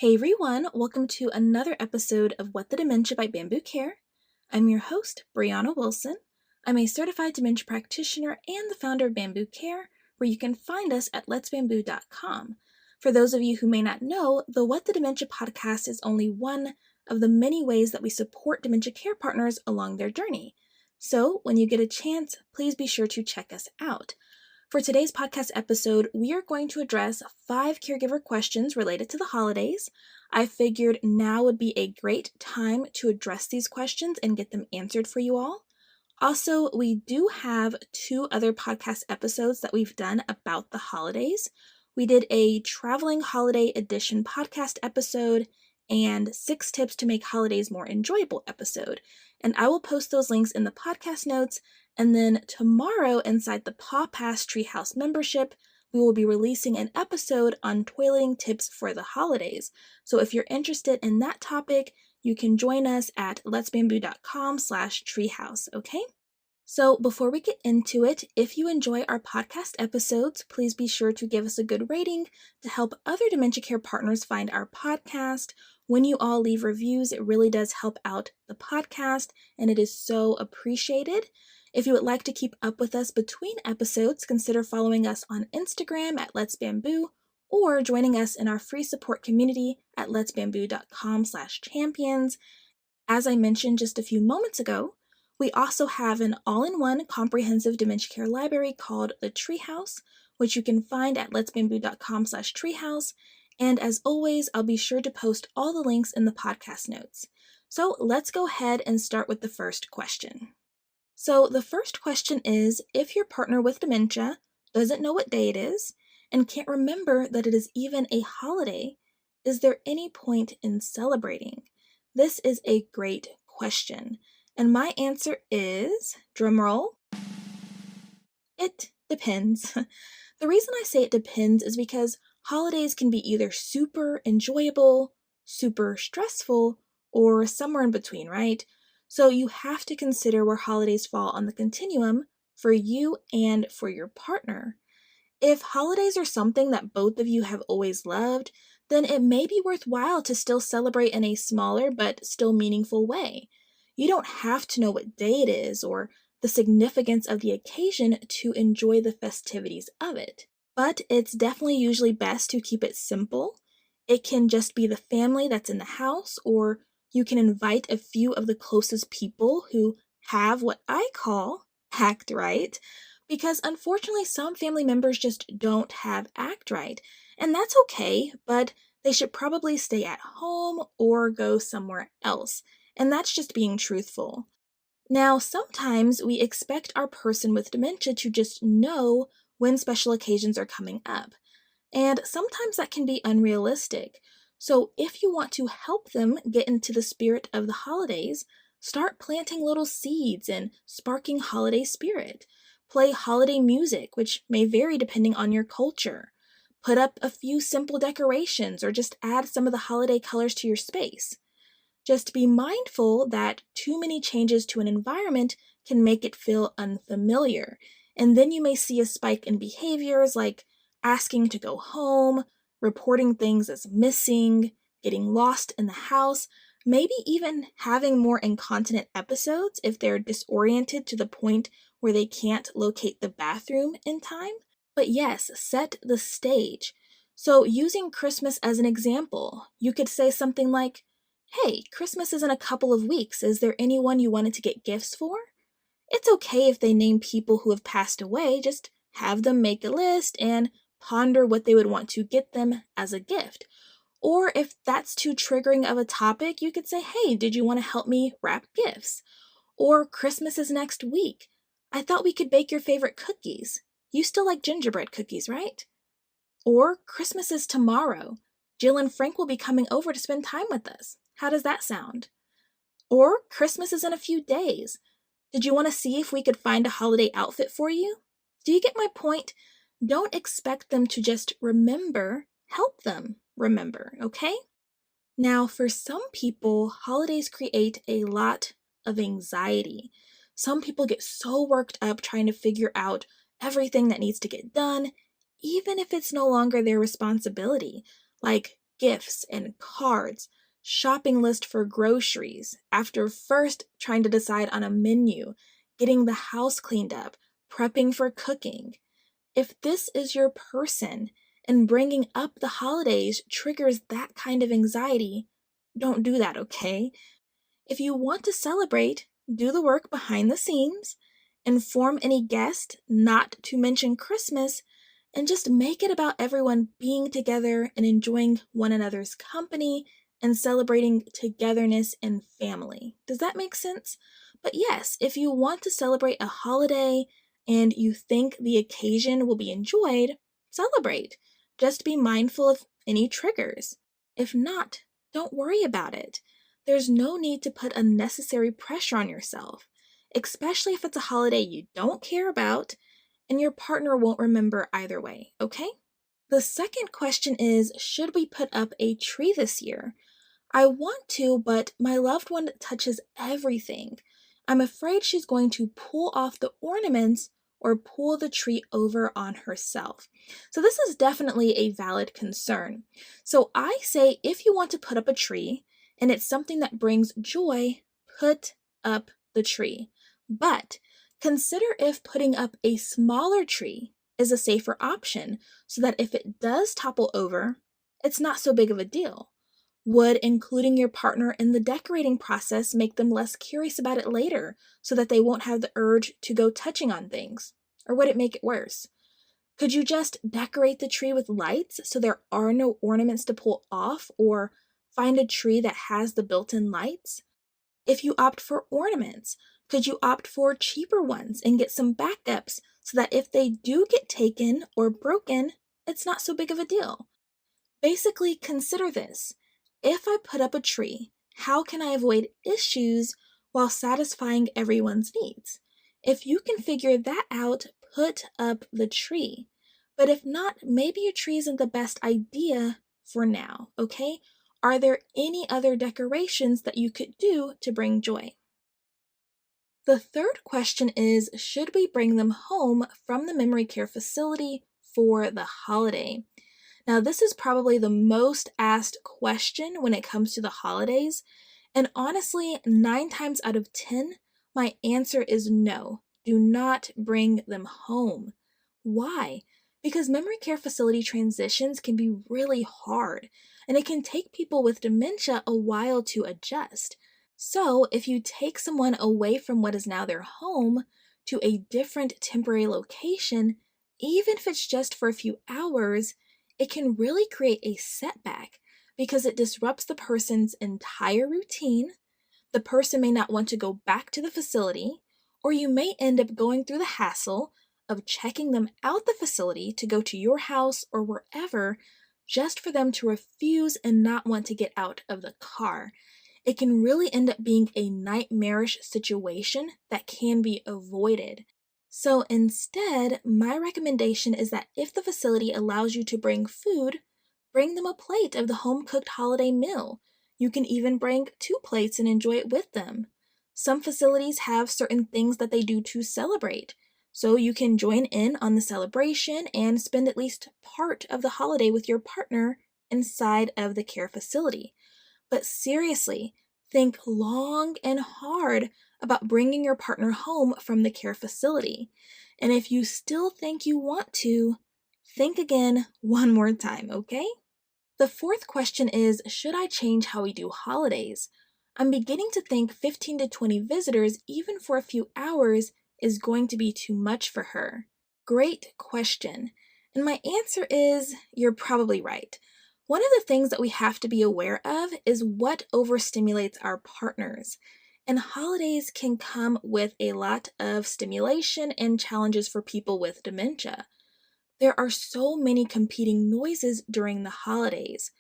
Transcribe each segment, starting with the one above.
Hey everyone, welcome to another episode of What the Dementia by Bambu Care. I'm your host, Brianna Wilson. I'm a certified dementia practitioner and the founder of Bambu Care, where you can find us at letsbamboo.com. For those of you who may not know, the What the Dementia podcast is only one of the many ways that we support dementia care partners along their journey. So when you get a chance, please be sure to check us out. For today's podcast episode, we are going to address 5 caregiver questions related to the holidays. I figured now would be a great time to address these questions and get them answered for you all. Also, we do have 2 other podcast episodes that we've done about the holidays. We did a traveling holiday edition podcast episode and 6 tips to make holidays more enjoyable episode. And I will post those links in the podcast notes. And then tomorrow, inside the Paw Pass Treehouse membership, we will be releasing an episode on toileting tips for the holidays. So if you're interested in that topic, you can join us at letsbamboo.com/treehouse, okay? So before we get into it, if you enjoy our podcast episodes, please be sure to give us a good rating to help other dementia care partners find our podcast. When you all leave reviews, it really does help out the podcast, and it is so appreciated. If you would like to keep up with us between episodes, consider following us on Instagram at Let's Bamboo or joining us in our free support community at letsbamboo.com/champions. As I mentioned just a few moments ago, we also have an all-in-one comprehensive dementia care library called the Treehouse, which you can find at letsbamboo.com/treehouse. And as always, I'll be sure to post all the links in the podcast notes. So let's go ahead and start with the first question. So the first question is, if your partner with dementia doesn't know what day it is and can't remember that it is even a holiday, is there any point in celebrating? This is a great question. And my answer is, drumroll, it depends. The reason I say it depends is because holidays can be either super enjoyable, super stressful, or somewhere in between, right? So you have to consider where holidays fall on the continuum for you and for your partner. If holidays are something that both of you have always loved, then it may be worthwhile to still celebrate in a smaller but still meaningful way. You don't have to know what day it is or the significance of the occasion to enjoy the festivities of it. But it's definitely usually best to keep it simple. It can just be the family that's in the house, or you can invite a few of the closest people who have what I call act right, because unfortunately some family members just don't have act right, and that's okay, but they should probably stay at home or go somewhere else, and that's just being truthful. Now, sometimes we expect our person with dementia to just know when special occasions are coming up, and sometimes that can be unrealistic. So if you want to help them get into the spirit of the holidays, start planting little seeds and sparking holiday spirit. Play holiday music, which may vary depending on your culture. Put up a few simple decorations or just add some of the holiday colors to your space. Just be mindful that too many changes to an environment can make it feel unfamiliar, and then you may see a spike in behaviors like asking to go home, reporting things as missing, getting lost in the house, maybe even having more incontinent episodes if they're disoriented to the point where they can't locate the bathroom in time. But yes, set the stage. So using Christmas as an example, you could say something like, "Hey, Christmas is in a couple of weeks. Is there anyone you wanted to get gifts for?" It's okay if they name people who have passed away, just have them make a list and ponder what they would want to get them as a gift. Or if that's too triggering of a topic, you could say, "Hey, did you want to help me wrap gifts?" Or "Christmas is next week. I thought we could bake your favorite cookies. You still like gingerbread cookies, right?" Or "Christmas is tomorrow. Jill and Frank will be coming over to spend time with us. How does that sound?" Or "Christmas is in a few days. Did you want to see if we could find a holiday outfit for you?" Do you get my point? Don't expect them to just remember, help them remember, okay? Now, for some people, holidays create a lot of anxiety. Some people get so worked up trying to figure out everything that needs to get done, even if it's no longer their responsibility, like gifts and cards, shopping list for groceries, after first trying to decide on a menu, getting the house cleaned up, prepping for cooking. If this is your person and bringing up the holidays triggers that kind of anxiety, don't do that, okay? If you want to celebrate, do the work behind the scenes, inform any guest not to mention Christmas, and just make it about everyone being together and enjoying one another's company and celebrating togetherness and family. Does that make sense? But yes, if you want to celebrate a holiday and you think the occasion will be enjoyed, celebrate. Just be mindful of any triggers. If not, don't worry about it. There's no need to put unnecessary pressure on yourself, especially if it's a holiday you don't care about and your partner won't remember either way, okay? The second question is, should we put up a tree this year? I want to, but my loved one touches everything. I'm afraid she's going to pull off the ornaments or pull the tree over on herself. So this is definitely a valid concern. So I say if you want to put up a tree and it's something that brings joy, put up the tree. But consider if putting up a smaller tree is a safer option so that if it does topple over, it's not so big of a deal. Would including your partner in the decorating process make them less curious about it later so that they won't have the urge to go touching on things? Or would it make it worse? Could you just decorate the tree with lights so there are no ornaments to pull off, or find a tree that has the built-in lights? If you opt for ornaments, could you opt for cheaper ones and get some backups so that if they do get taken or broken, it's not so big of a deal? Basically, consider this. If I put up a tree, how can I avoid issues while satisfying everyone's needs? If you can figure that out, put up the tree. But if not, maybe your tree isn't the best idea for now, okay? Are there any other decorations that you could do to bring joy? The third question is, should we bring them home from the memory care facility for the holiday? Now, this is probably the most asked question when it comes to the holidays, and honestly, 9 times out of 10, my answer is no. Do not bring them home. Why? Because memory care facility transitions can be really hard, and it can take people with dementia a while to adjust. So, if you take someone away from what is now their home to a different temporary location, even if it's just for a few hours, it can really create a setback because it disrupts the person's entire routine. The person may not want to go back to the facility, or you may end up going through the hassle of checking them out the facility to go to your house or wherever just for them to refuse and not want to get out of the car. It can really end up being a nightmarish situation that can be avoided. So instead, my recommendation is that if the facility allows you to bring food, bring them a plate of the home-cooked holiday meal. You can even bring 2 plates and enjoy it with them. Some facilities have certain things that they do to celebrate, so you can join in on the celebration and spend at least part of the holiday with your partner inside of the care facility. But seriously, think long and hard about bringing your partner home from the care facility. And if you still think you want to, think again one more time, okay? The fourth question is, should I change how we do holidays? I'm beginning to think 15 to 20 visitors, even for a few hours, is going to be too much for her. Great question. And my answer is, you're probably right. One of the things that we have to be aware of is what overstimulates our partners. And holidays can come with a lot of stimulation and challenges for people with dementia. There are so many competing noises during the holidays,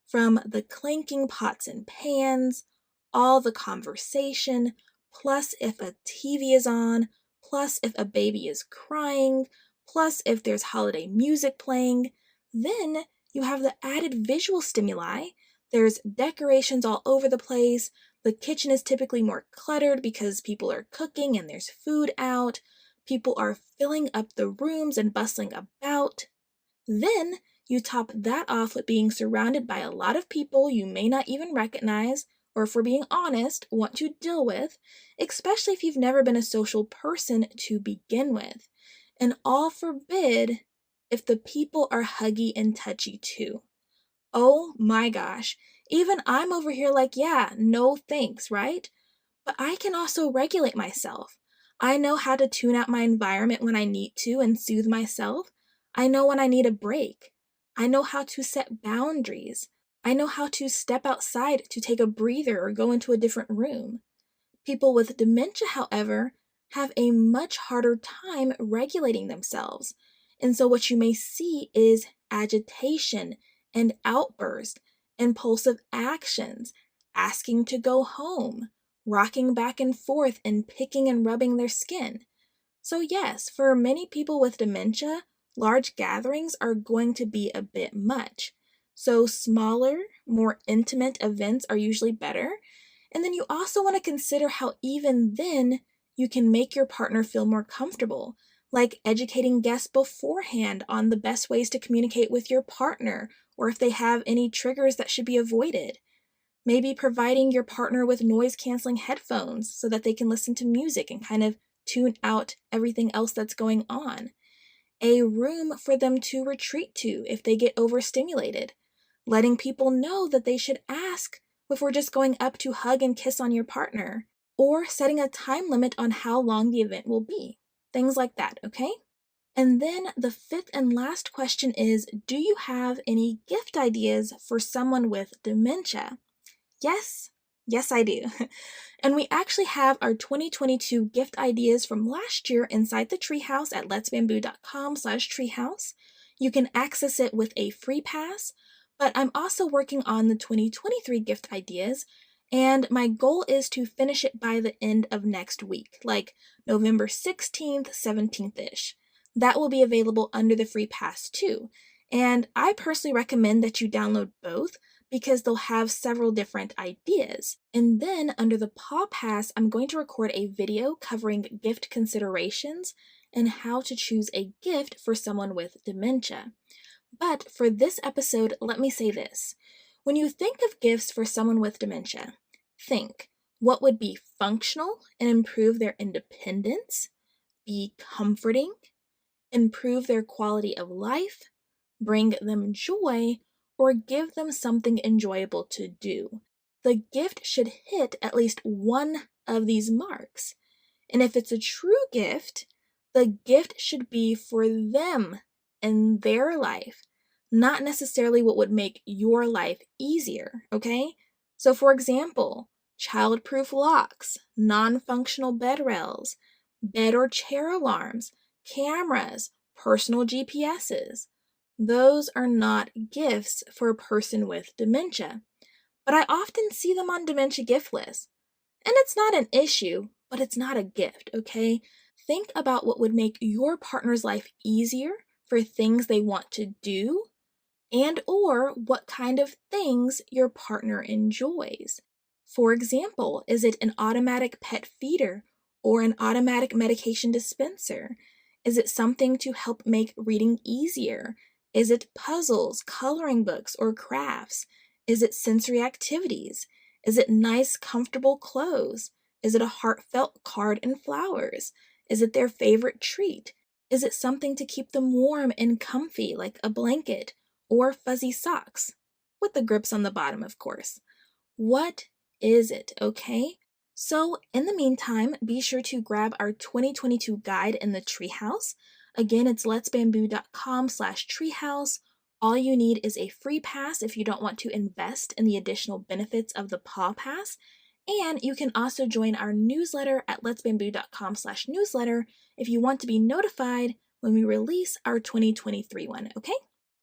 from the clanking pots and pans, all the conversation, plus if a TV is on, plus if a baby is crying, plus if there's holiday music playing. Then you have the added visual stimuli. There's decorations all over the place. The kitchen is typically more cluttered because people are cooking and there's food out. People are filling up the rooms and bustling about. Then You top that off with being surrounded by a lot of people you may not even recognize, or if we're being honest, want to deal with, especially if you've never been a social person to begin with. And all forbid if the people are huggy and touchy too. Oh my gosh. Even I'm over here like, yeah, no thanks, right? But I can also regulate myself. I know how to tune out my environment when I need to and soothe myself. I know when I need a break. I know how to set boundaries. I know how to step outside to take a breather or go into a different room. People with dementia, however, have a much harder time regulating themselves. And so, what you may see is agitation and outburst, impulsive actions, asking to go home, rocking back and forth, and picking and rubbing their skin. So, yes, for many people with dementia, large gatherings are going to be a bit much. So, smaller, more intimate events are usually better. And then you also want to consider how, even then, you can make your partner feel more comfortable, like educating guests beforehand on the best ways to communicate with your partner, or if they have any triggers that should be avoided. Maybe providing your partner with noise canceling headphones so that they can listen to music and kind of tune out everything else that's going on. A room for them to retreat to if they get overstimulated. Letting people know that they should ask before just going up to hug and kiss on your partner. Or setting a time limit on how long the event will be. Things like that, okay? And then the fifth and last question is, do you have any gift ideas for someone with dementia? Yes, yes, I do. And we actually have our 2022 gift ideas from last year inside the Treehouse at letsbamboo.com/treehouse. You can access it with a free pass, but I'm also working on the 2023 gift ideas, and my goal is to finish it by the end of next week, like November 16th, 17th-ish. That will be available under the free pass too. And I personally recommend that you download both because they'll have several different ideas. And then under the Paw Pass, I'm going to record a video covering gift considerations and how to choose a gift for someone with dementia. But for this episode, let me say this. When you think of gifts for someone with dementia, think what would be functional and improve their independence, be comforting, improve their quality of life, bring them joy, or give them something enjoyable to do. The gift should hit at least one of these marks. And if it's a true gift, the gift should be for them and their life, not necessarily what would make your life easier, okay? So, for example, child-proof locks, non-functional bed rails, bed or chair alarms, cameras, personal GPSs. Those are not gifts for a person with dementia, but I often see them on dementia gift lists. And it's not an issue, but it's not a gift, okay? Think about what would make your partner's life easier for things they want to do and or what kind of things your partner enjoys. For example, is it an automatic pet feeder or an automatic medication dispenser? Is it something to help make reading easier? Is it puzzles, coloring books, or crafts? Is it sensory activities? Is it nice, comfortable clothes? Is it a heartfelt card and flowers? Is it their favorite treat? Is it something to keep them warm and comfy, like a blanket or fuzzy socks? With the grips on the bottom, of course. What is it, okay? So, in the meantime, be sure to grab our 2022 guide in the Treehouse. Again, it's letsbamboo.com/treehouse. All you need is a free pass if you don't want to invest in the additional benefits of the Paw Pass. And you can also join our newsletter at letsbamboo.com/newsletter if you want to be notified when we release our 2023 one, okay?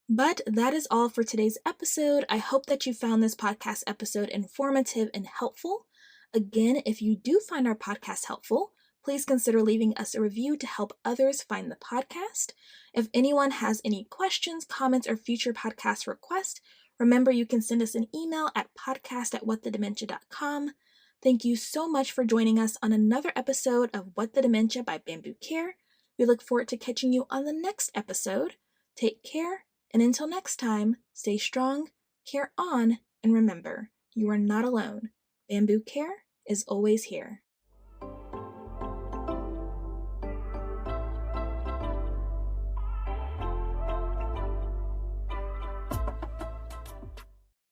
But that is all for today's episode. I hope that you found this podcast episode informative and helpful. Again, if you do find our podcast helpful, please consider leaving us a review to help others find the podcast. If anyone has any questions, comments, or future podcast requests, remember you can send us an email at podcast@whatthedementia.com. Thank you so much for joining us on another episode of What the Dementia by Bambu Care. We look forward to catching you on the next episode. Take care And until next time, stay strong, care on, and remember, you are not alone. Bambu Care is always here.